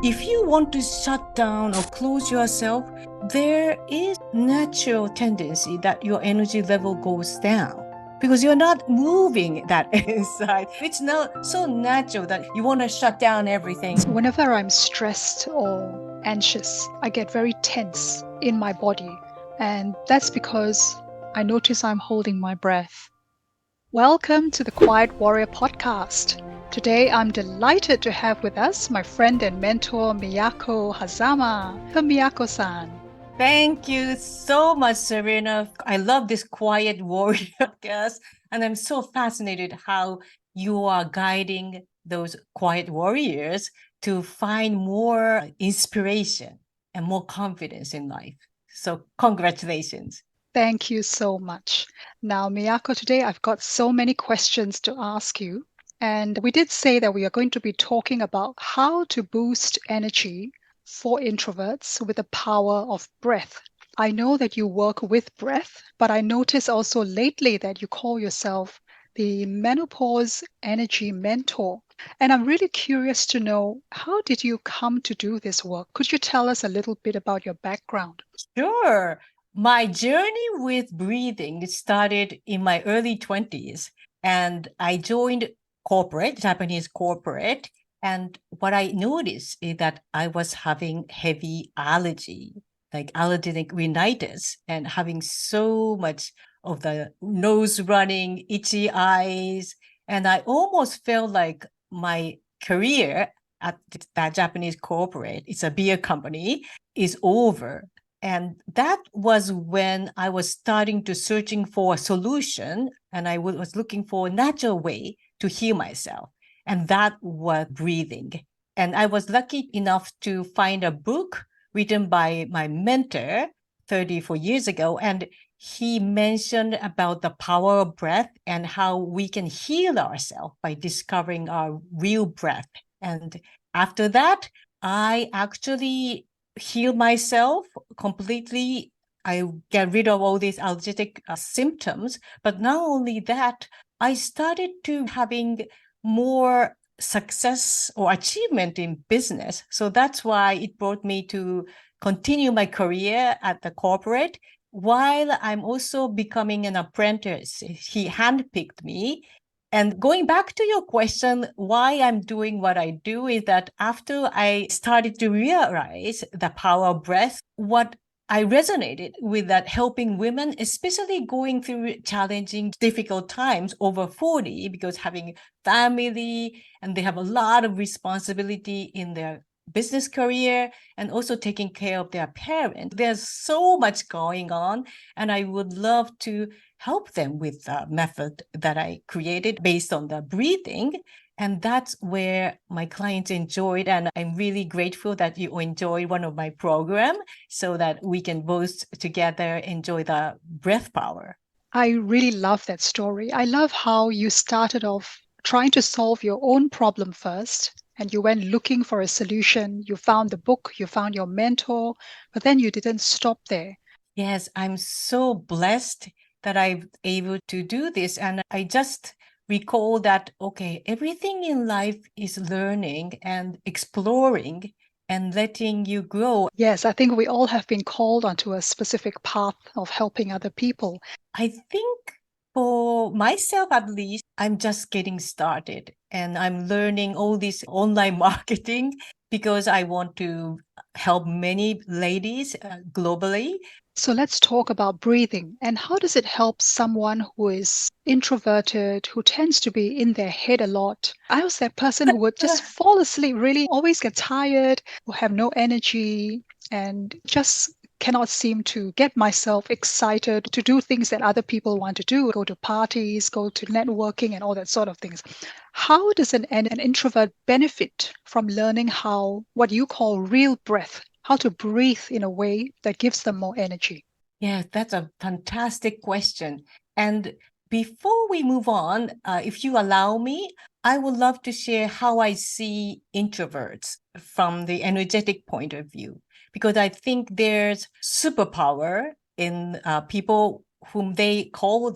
If you want to shut down or close yourself, there is natural tendency that your energy level goes down because you're not moving that inside. It's not so natural that you want to shut down everything. So whenever I'm stressed or anxious, I get very tense in my body. And that's because I notice I'm holding my breath. Welcome to the Quiet Warrior podcast. Today, I'm delighted to have with us my friend and mentor, Miyako Hazama. Miyako-san. Thank you so much, Serena. I love this Quiet Warrior podcast, and I'm so fascinated how you are guiding those quiet warriors to find more inspiration and more confidence in life. So congratulations. Thank you so much. Now, Miyako, today I've got so many questions to ask you. And we did say that we are going to be talking about how to boost energy for introverts with the power of breath. I know that you work with breath, but I notice also lately that you call yourself the Menopause Energy Mentor. And I'm really curious to know, how did you come to do this work? Could you tell us a little bit about your background? Sure. My journey with breathing started in my early 20s, and I joined Japanese corporate. And what I noticed is that I was having heavy allergy, like allergenic rhinitis, and having so much of the nose running, itchy eyes. And I almost felt like my career at that Japanese corporate, it's a beer company, is over. And that was when I was starting to searching for a solution, and I was looking for a natural way to heal myself. And that was breathing. And I was lucky enough to find a book written by my mentor 34 years ago. And he mentioned about the power of breath and how we can heal ourselves by discovering our real breath. And after that, I actually heal myself completely. I get rid of all these allergic symptoms. But not only that, I started to having more success or achievement in business. So that's why it brought me to continue my career at the corporate while I'm also becoming an apprentice. He handpicked me. And going back to your question, why I'm doing what I do is that after I started to realize the power of breath, what I resonated with that helping women, especially going through challenging, difficult times over 40, because having family and they have a lot of responsibility in their business career and also taking care of their parents. There's so much going on, and I would love to help them with the method that I created based on the breathing. And that's where my clients enjoyed. And I'm really grateful that you enjoy one of my program so that we can both together enjoy the breath power. I really love that story. I love how you started off trying to solve your own problem first, and you went looking for a solution. You found the book, you found your mentor, but then you didn't stop there. Yes, I'm so blessed that I'm able to do this. And I just recall that, okay, everything in life is learning and exploring and letting you grow. Yes, I think we all have been called onto a specific path of helping other people. I think for myself, at least, I'm just getting started and I'm learning all this online marketing because I want to help many ladies globally. So let's talk about breathing and how does it help someone who is introverted, who tends to be in their head a lot. I was that person who would just fall asleep, really always get tired, who have no energy, and just cannot seem to get myself excited to do things that other people want to do, go to parties, go to networking and all that sort of things. How does an introvert benefit from learning how, what you call real breath, how to breathe in a way that gives them more energy? Yeah, that's a fantastic question. And before we move on, if you allow me, I would love to share how I see introverts from the energetic point of view, because I think there's superpower in people whom they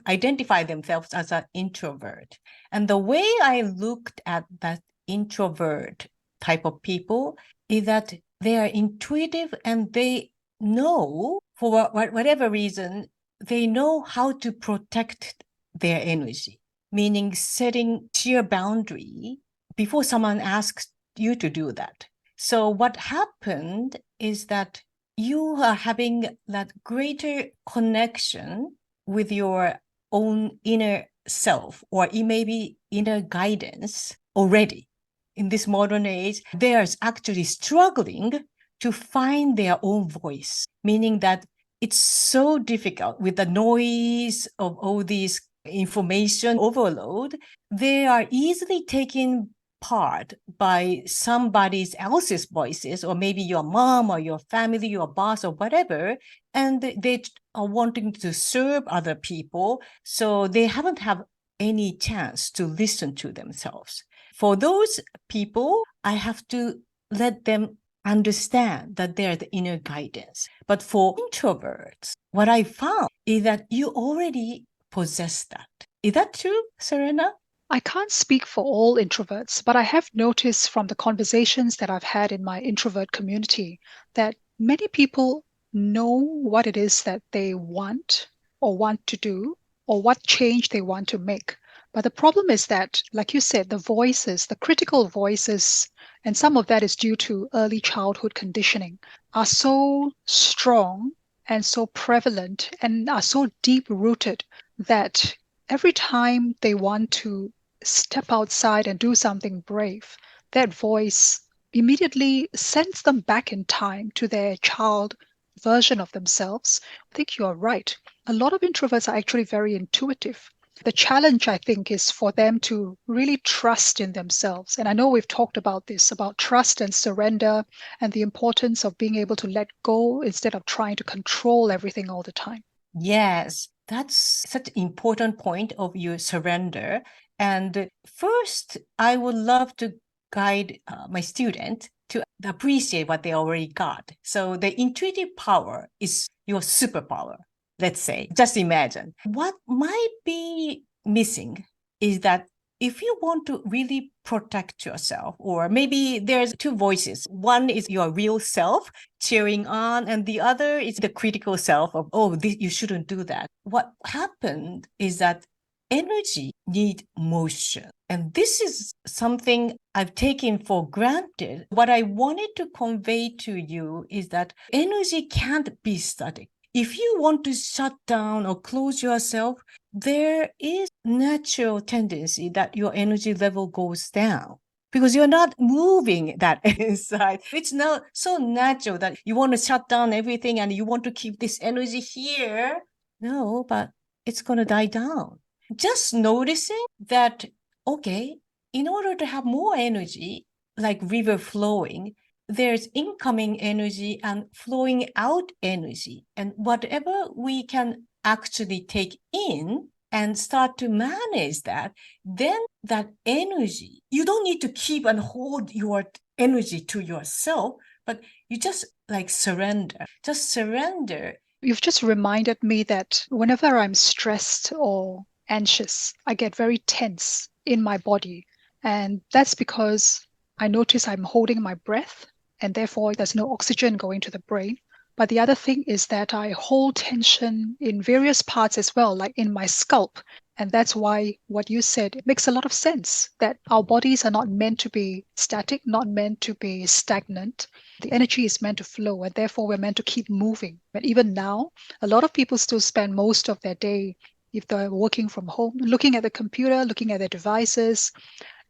identify themselves as an introvert. And the way I looked at that introvert type of people is that they are intuitive and they know, for whatever reason, they know how to protect their energy, meaning setting clear boundary before someone asks you to do that. So what happened is that you are having that greater connection with your own inner self, or it may be inner guidance already. In this modern age, they are actually struggling to find their own voice, meaning that it's so difficult with the noise of all these information overload. They are easily taken part by somebody else's voices, or maybe your mom or your family, your boss or whatever, and they are wanting to serve other people, so they haven't have any chance to listen to themselves. For those people, I have to let them understand that they're the inner guidance. But for introverts, what I found is that you already possess that. Is that true, Serena? I can't speak for all introverts, but I have noticed from the conversations that I've had in my introvert community that many people know what it is that they want or want to do or what change they want to make. But the problem is that, like you said, the voices, the critical voices, and some of that is due to early childhood conditioning, are so strong and so prevalent and are so deep rooted that every time they want to step outside and do something brave, that voice immediately sends them back in time to their child version of themselves. I think you are right. A lot of introverts are actually very intuitive. The challenge, I think, is for them to really trust in themselves. And I know we've talked about this, about trust and surrender and the importance of being able to let go instead of trying to control everything all the time. Yes, that's such an important point of your surrender. And first, I would love to guide my student to appreciate what they already got. So the intuitive power is your superpower, let's say. Just imagine. What might be missing is that if you want to really protect yourself, or maybe there's two voices. One is your real self cheering on, and the other is the critical self of, oh, you shouldn't do that. What happened is that energy need motion. And this is something I've taken for granted. What I wanted to convey to you is that energy can't be static. If you want to shut down or close yourself, there is natural tendency that your energy level goes down because you're not moving that inside. It's not so natural that you want to shut down everything and you want to keep this energy here. No, but it's going to die down. Just noticing that, okay, in order to have more energy, like river flowing, there's incoming energy and flowing out energy. And whatever we can actually take in and start to manage that, then that energy, you don't need to keep and hold your energy to yourself, but you just like surrender. Just surrender. You've just reminded me that whenever I'm stressed or anxious, I get very tense in my body. And that's because I notice I'm holding my breath and therefore there's no oxygen going to the brain. But the other thing is that I hold tension in various parts as well, like in my scalp. And that's why what you said, it makes a lot of sense that our bodies are not meant to be static, not meant to be stagnant. The energy is meant to flow, and therefore we're meant to keep moving. But even now, a lot of people still spend most of their day, if they're working from home, looking at the computer, looking at their devices,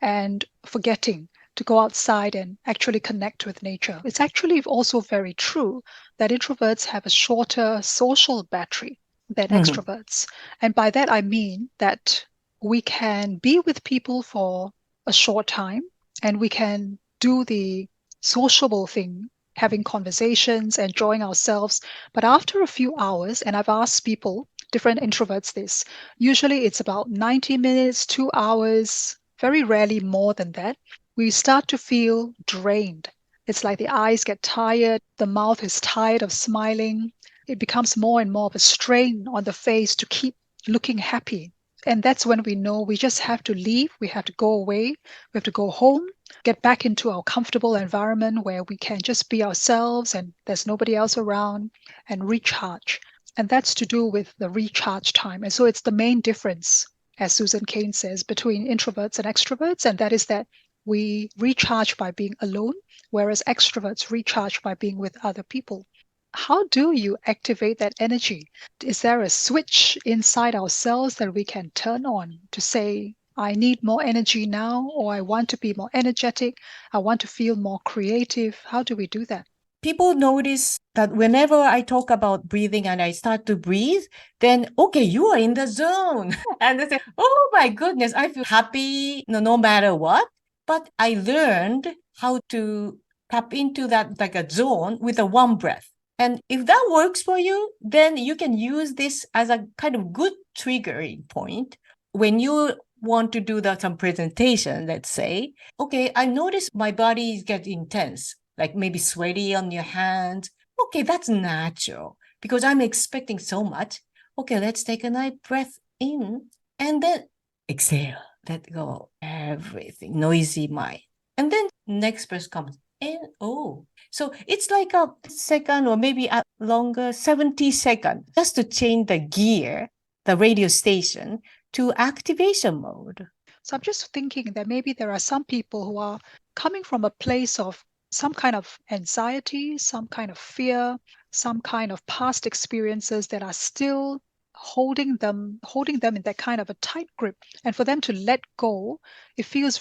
and forgetting to go outside and actually connect with nature. It's actually also very true that introverts have a shorter social battery than extroverts. And by that, I mean that we can be with people for a short time and we can do the sociable thing, having conversations, enjoying ourselves. But after a few hours, and I've asked people, different introverts, this, usually it's about 90 minutes, 2 hours, very rarely more than that, we start to feel drained. It's like the eyes get tired, the mouth is tired of smiling. It becomes more and more of a strain on the face to keep looking happy. And that's when we know we just have to leave, we have to go away, we have to go home, get back into our comfortable environment where we can just be ourselves and there's nobody else around, and recharge. And that's to do with the recharge time. And so it's the main difference, as Susan Cain says, between introverts and extroverts. And that is that we recharge by being alone, whereas extroverts recharge by being with other people. How do you activate that energy? Is there a switch inside ourselves that we can turn on to say, I need more energy now, or I want to be more energetic, I want to feel more creative? How do we do that? People notice that whenever I talk about breathing and I start to breathe, then, okay, you are in the zone. And they say, oh my goodness, I feel happy no matter what. But I learned how to tap into that like a zone with a one breath. And if that works for you, then you can use this as a kind of good triggering point when you want to do some presentation, let's say. Okay, I notice my body gets intense, like maybe sweaty on your hands. Okay, that's natural because I'm expecting so much. Okay, let's take a nice breath in and then exhale. Let go everything, noisy mind. And then next breath comes in. Oh, so it's like a second or maybe a longer 70 seconds just to change the gear, the radio station to activation mode. So I'm just thinking that maybe there are some people who are coming from a place of some kind of anxiety, some kind of fear, some kind of past experiences that are still holding them in that kind of a tight grip. And for them to let go, it feels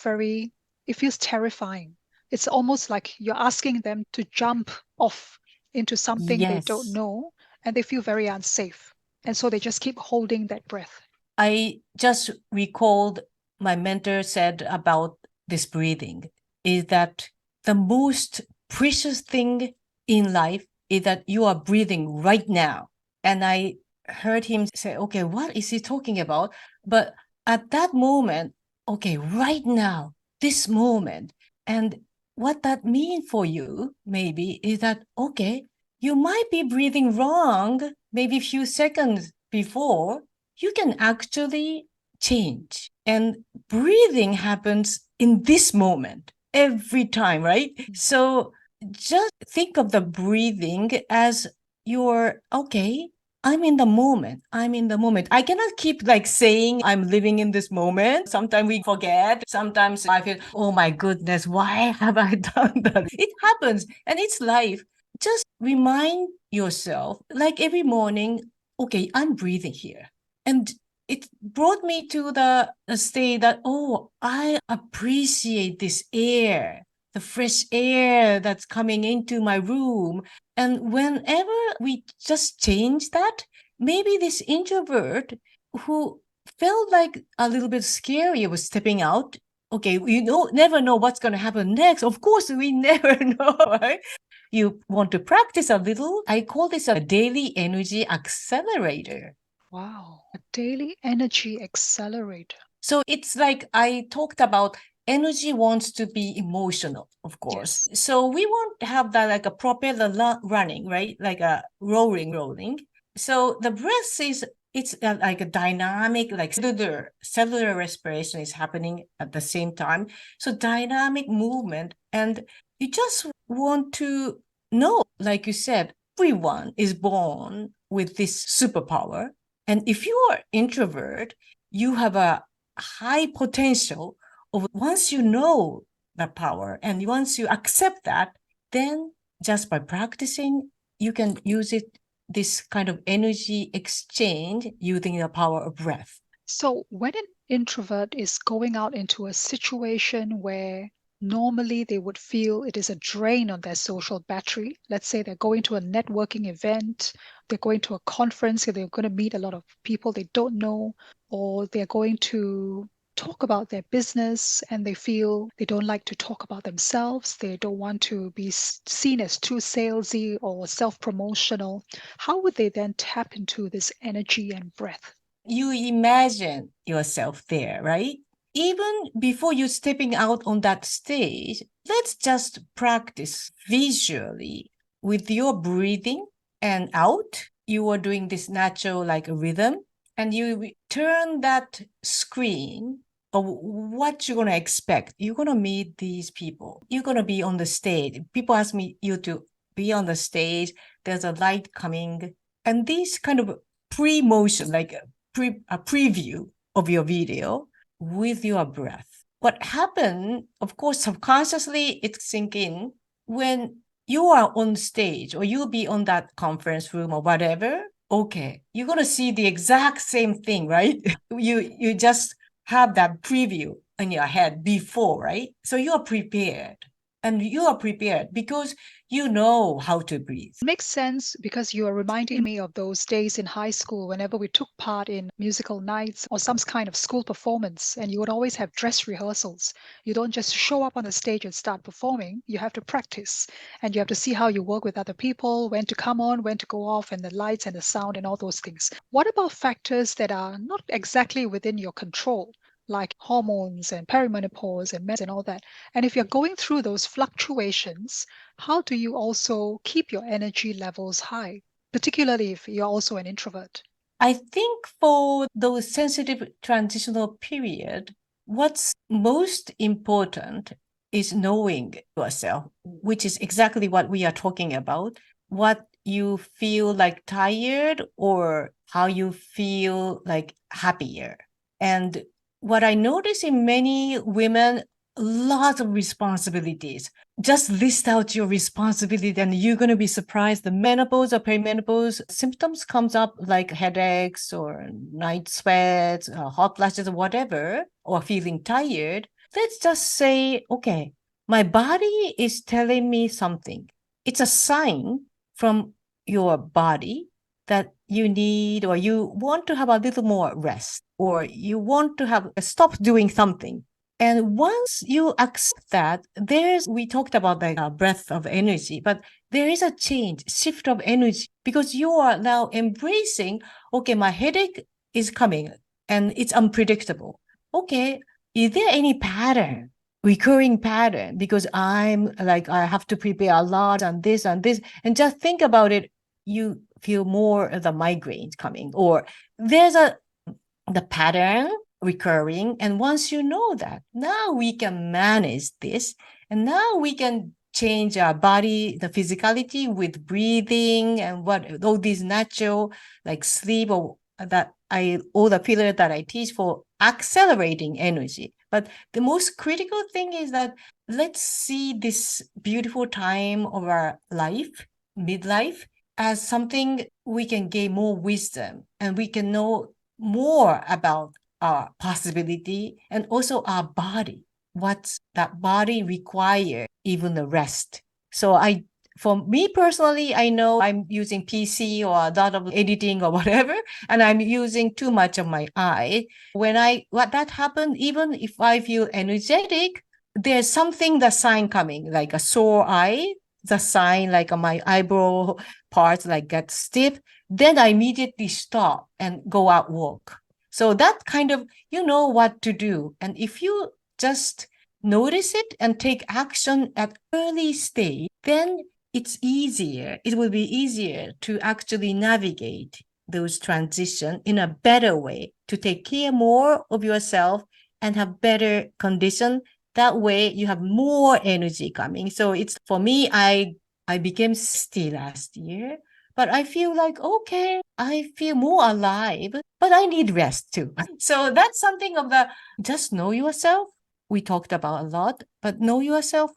terrifying. It's almost like you're asking them to jump off into something they don't Yes. know, and they feel very unsafe. And so they just keep holding that breath. I just recalled my mentor said about this breathing is that the most precious thing in life is that you are breathing right now. And I heard him say, okay, what is he talking about? But at that moment, okay, right now, this moment, and what that means for you maybe is that, okay, you might be breathing wrong maybe a few seconds before, you can actually change. And breathing happens in this moment every time, right? So just think of the breathing as your, okay, I'm in the moment. I'm in the moment. I cannot keep like saying I'm living in this moment. Sometimes we forget. Sometimes I feel, oh my goodness, why have I done that? It happens and it's life. Just remind yourself, like every morning, okay, I'm breathing here. And it brought me to the state that, oh, I appreciate this air, the fresh air that's coming into my room. And whenever we just change that, maybe this introvert who felt like a little bit scary was stepping out. Okay, never know what's going to happen next. Of course, we never know, right? You want to practice a little. I call this a daily energy accelerator. Wow, a daily energy accelerator. So it's like I talked about energy wants to be emotional, of course. Yes. So we want to have that like a propeller running, right? Like a rolling. So the breath is, it's like a dynamic, like cellular respiration is happening at the same time. So dynamic movement. And you just want to know, like you said, everyone is born with this superpower. And if you are introvert, you have a high potential of once you know the power and once you accept that, then just by practicing, you can use it, this kind of energy exchange using the power of breath. So when an introvert is going out into a situation where normally they would feel it is a drain on their social battery, let's say they're going to a networking event, they're going to a conference, they're going to meet a lot of people they don't know, or they're going to talk about their business and they feel they don't like to talk about themselves, they don't want to be seen as too salesy or self-promotional, how would they then tap into this energy and breath? You imagine yourself there, right? Even before you stepping out on that stage, let's just practice visually with your breathing and out. You are doing this natural like rhythm, and you turn that screen of what you're going to expect. You're going to meet these people. You're going to be on the stage. People ask me you to be on the stage. There's a light coming. And this kind of pre-motion, like a preview of your video with your breath. What happened, of course, subconsciously, it sink in when you are on stage or you'll be on that conference room or whatever. Okay, you're going to see the exact same thing, right? You just have that preview in your head before, right? So you are prepared. And you are prepared because you know how to breathe. It makes sense because you are reminding me of those days in high school whenever we took part in musical nights or some kind of school performance, and you would always have dress rehearsals. You don't just show up on the stage and start performing, you have to practice and you have to see how you work with other people, when to come on, when to go off, and the lights and the sound and all those things. What about factors that are not exactly within your control, like hormones and perimenopause and meds and all that? And if you're going through those fluctuations, how do you also keep your energy levels high, particularly if you're also an introvert? I think for those sensitive transitional period, what's most important is knowing yourself, which is exactly what we are talking about. What you feel like tired or how you feel like happier. And what I notice in many women, lots of responsibilities. Just list out your responsibility and you're going to be surprised. The menopause or perimenopause symptoms comes up like headaches or night sweats, hot flashes or whatever, or feeling tired. Let's just say, okay, my body is telling me something. It's a sign from your body that you need or you want to have a little more rest or you want to have stop doing something. And once you accept that, we talked about the breath of energy, but there is a change, shift of energy, because you are now embracing, okay, my headache is coming and it's unpredictable. Okay, is there any pattern, recurring pattern? Because I have to prepare a lot and this, and just think about it, you feel more of the migraines coming, or there's the pattern recurring. And once you know that, now we can manage this. And now we can change our body, the physicality with breathing and all these natural like sleep or all the pillars that I teach for accelerating energy. But the most critical thing is that let's see this beautiful time of our life, midlife, as something we can gain more wisdom and we can know more about our possibility and also our body, what that body requires, even the rest. So for me personally, I know I'm using PC or a lot of editing or whatever, and I'm using too much of my eye. What that happened, even if I feel energetic, there's something, the sign coming, like a sore eye, the sign like my eyebrow parts like get stiff, then I immediately stop and go out walk. So that kind of, you know what to do. And if you just notice it and take action at early stage, then it's easier. It will be easier to actually navigate those transitions in a better way, to take care more of yourself and have better condition. That way you have more energy coming. So it's for me, I became 60 last year. But I feel like, okay, I feel more alive, but I need rest too. So that's something of the just know yourself. We talked about a lot, but know yourself,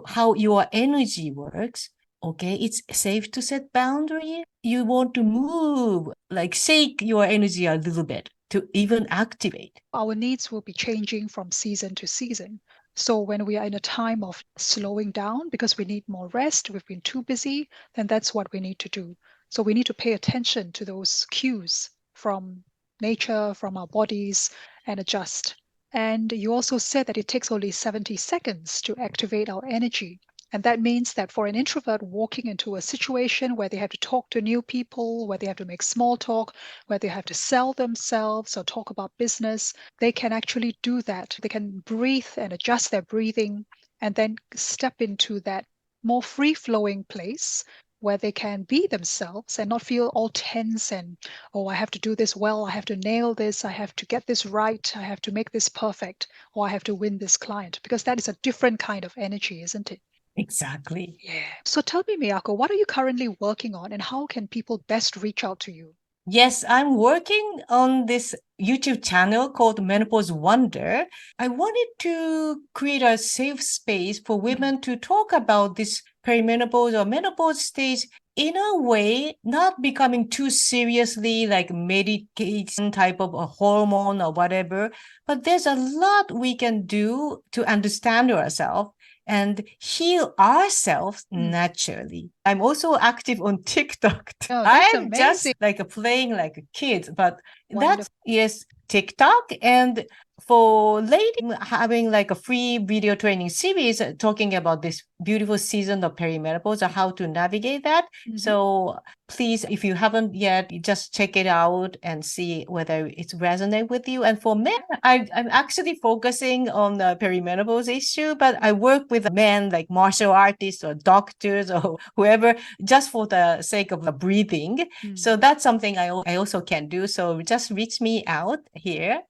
how your energy works. Okay, it's safe to set boundary. You want to move, like shake your energy a little bit to even activate. Our needs will be changing from season to season. So when we are in a time of slowing down because we need more rest, we've been too busy, then that's what we need to do. So we need to pay attention to those cues from nature, from our bodies, and adjust. And you also said that it takes only 70 seconds to activate our energy. And that means that for an introvert walking into a situation where they have to talk to new people, where they have to make small talk, where they have to sell themselves or talk about business, they can actually do that. They can breathe and adjust their breathing and then step into that more free flowing place where they can be themselves and not feel all tense and, oh, I have to do this well, I have to nail this, I have to get this right, I have to make this perfect, or I have to win this client, because that is a different kind of energy, isn't it? Exactly. Yeah. So tell me, Miyako, what are you currently working on and how can people best reach out to you? Yes, I'm working on this YouTube channel called Menopause Wonder. I wanted to create a safe space for women to talk about this perimenopause or menopause stage in a way, not becoming too seriously like medication type of a hormone or whatever, but there's a lot we can do to understand ourselves and heal ourselves naturally. I'm also active on TikTok. Oh, that's I'm just amazing. like playing like a kid, but that's Wonderful. yes, TikTok. And for ladies, having like a free video training series talking about this beautiful season of perimenopause or how to navigate that. So please, if you haven't yet, just check it out and see whether it's resonate with you. And for men, I'm actually focusing on the perimenopause issue, but I work with men like martial artists or doctors or whoever, just for the sake of the breathing. So that's something I also can do. So just reach me out here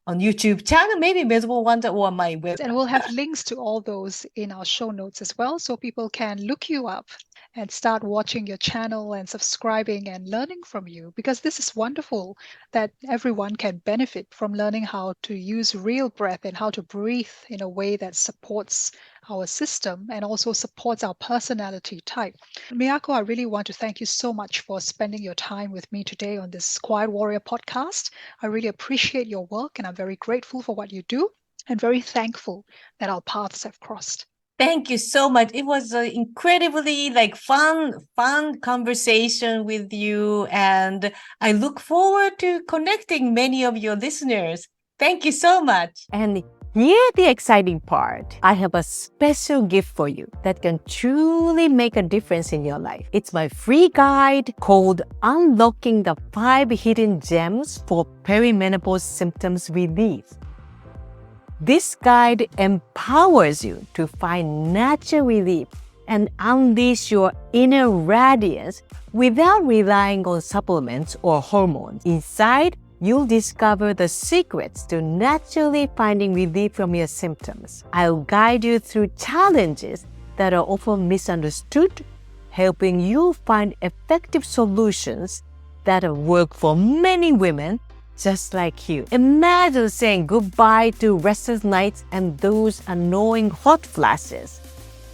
on YouTube channel, maybe Visible Wonder or my web. And we'll have links to all those in our show notes as well, so people can look you up and start watching your channel and subscribing and learning from you, because this is wonderful that everyone can benefit from learning how to use real breath and how to breathe in a way that supports our system and also supports our personality type. Miyako, I really want to thank you so much for spending your time with me today on this Quiet Warrior podcast. I really appreciate your work and I'm very grateful for what you do and very thankful that our paths have crossed. Thank you so much. It was an incredibly fun conversation with you. And I look forward to connecting many of your listeners. Thank you so much. And here's the exciting part. I have a special gift for you that can truly make a difference in your life. It's my free guide called Unlocking the 5 Hidden Gems for Perimenopause Symptoms Relief. This guide empowers you to find natural relief and unleash your inner radiance without relying on supplements or hormones. Inside, you'll discover the secrets to naturally finding relief from your symptoms. I'll guide you through challenges that are often misunderstood, helping you find effective solutions that work for many women just like you. Imagine saying goodbye to restless nights and those annoying hot flashes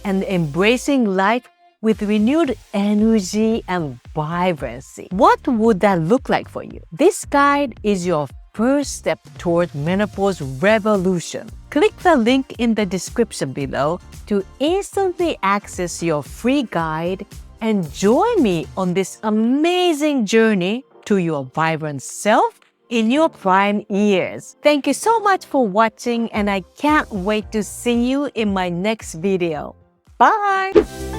and embracing life with renewed energy and vibrancy. What would that look like for you? This guide is your first step toward menopause revolution. Click the link in the description below to instantly access your free guide and join me on this amazing journey to your vibrant self in your prime years. Thank you so much for watching and I can't wait to see you in my next video. Bye!